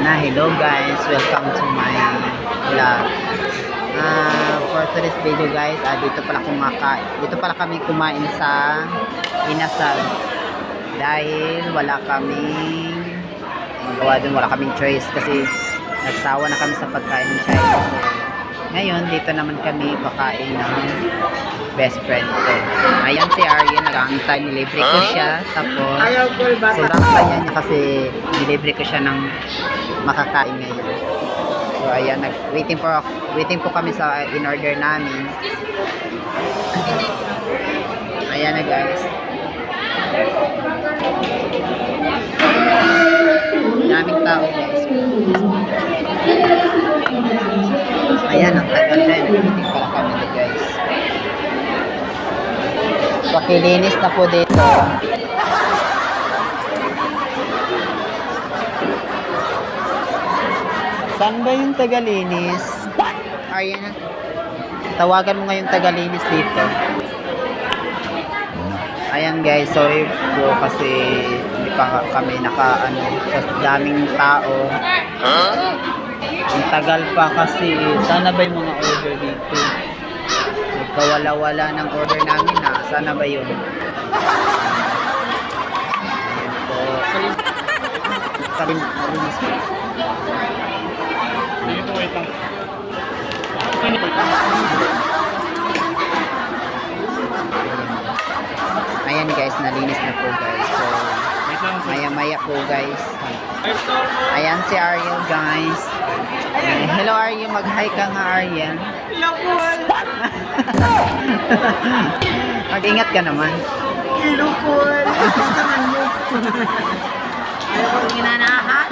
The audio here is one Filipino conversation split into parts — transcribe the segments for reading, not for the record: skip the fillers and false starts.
Hello guys, welcome to my vlog. For today's video guys, dito pala kami kumain sa Inasal dahil wala kaming wala kaming choice kasi nagsawa na kami sa pagkain ng China. Ngayon dito naman kami kakain ng best friend ko. Ayan si Arjen, nag-aantay, nilibre ko siya, tapos sobrang saya niya kasi nilibre ko siya ng makakain ngayon. So ayan, waiting po kami sa in-order namin. Ayan na guys. Daming tao guys. Ayan, ang tagal din. Waiting pala kami na guys. Pakilinis na po dito. Saan ba yung tagalinis? Ayan. Tawagan mo ngayon tagalinis dito. Ayan guys, sorry po kasi hindi pa kami sa daming tao. Ang tagal pa kasi sana ba yung mga order dito? Nagkawala-wala ng order namin na. Sana ba yun? Ayan po. Kalinis po. Ayan guys, nalinis na po guys. So, maya-maya po guys. Ayan si Ariel guys. Hello Ariel, mag-hi ka nga Ariel. Hello po. Mag-ingat ka naman. Hello po. Saan mo? Ayaw ko ginanaha.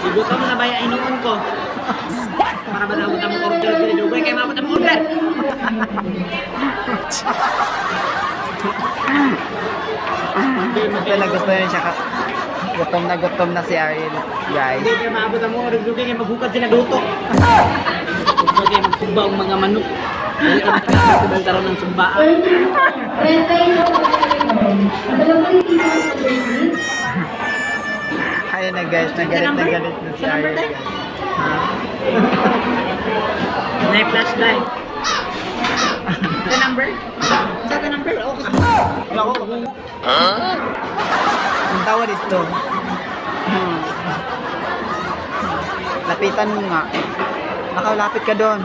Igutom na ba yung inuun ko? Para ba naabot ang order ko rin Dugay? Kaya maabot ang order. Gusto na siya gutom na si Ariel guys. Hindi kaya maabot ang order Dugay kaya maghukad sila luto. Kaya magsumba ang mga manok. Dahil ka magkakaroon ng sumbaan. Ayan na guys, nagalit na si Ariel. May flashlight. The number? Sa the number? Oo, kasi ako. Ang tawa dito. Lapitan mo nga. Nakalapit ka doon.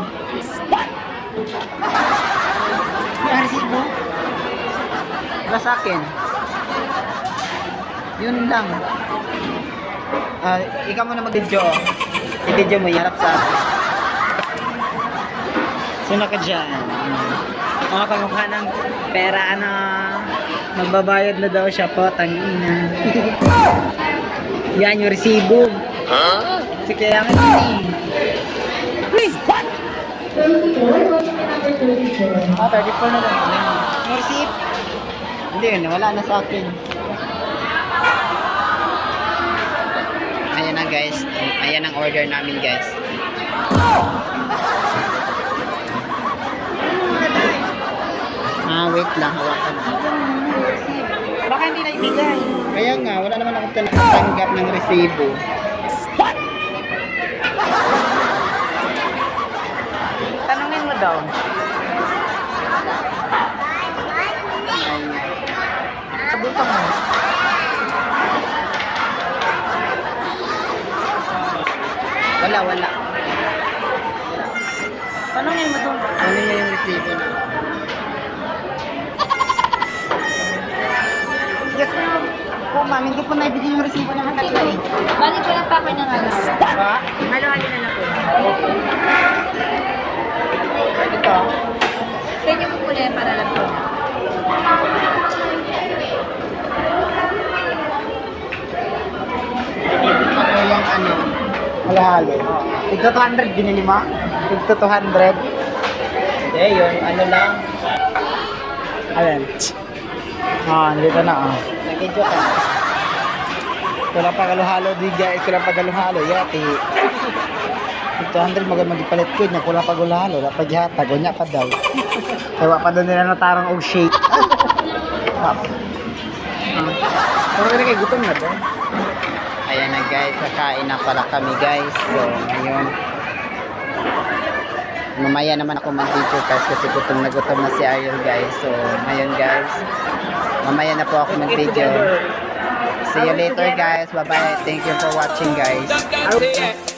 May receipt mo? Wala sa akin. Yun lang. Ikaw muna mag-video. I-video mo, yarap sa akin. Sino ka dyan? Mga kamukha ng pera magbabayad na daw siya po, tangina. Yan yung resibo. Kasi kaya nga yun eh. Please. 34 na lang. Yung receipt. Hindi yun, wala na sa akin. Ayan na guys. Ayan ang order namin guys. Wait lang, hawakan mo. Baka hindi na ibigay. Kaya nga, wala naman akong tanggap ng resibo. Tanungin mo daw. Sabutan mo. Wala. Tanungin mo daw. Ano na yung resibo na? Yes, ma'am. Oh, ma'am, hindi po naibigay yung resibo ng hanggang eh. Balik ko lang pa ako ng ano. Diba? Halo-halo na lang po. Ito. Sa inyo po muna yan para lang po. Ano yung ano? Halo-halo. Ito 200, binili mo? Ito 200. Hindi, yun. Ano lang. Ayan. Nandito na Nag-video ka. Ito lang pagalo-halo, diga. Ito lang pagalo-halo, yati. 200 mag-ipalit ko niya. Kulang pag-halo. Dapat yata. Gunya pa daw. Kaya pa doon nila natarang og shake. Pero kaya gutom na daw. Ayan na guys, kakain na pala kami guys. So, ngayon. Mamaya naman ako mag-video guys kasi gutom na si Ariel guys. So, ngayon guys, mamaya na po ako mag-video. See you later guys. Bye-bye. Thank you for watching guys.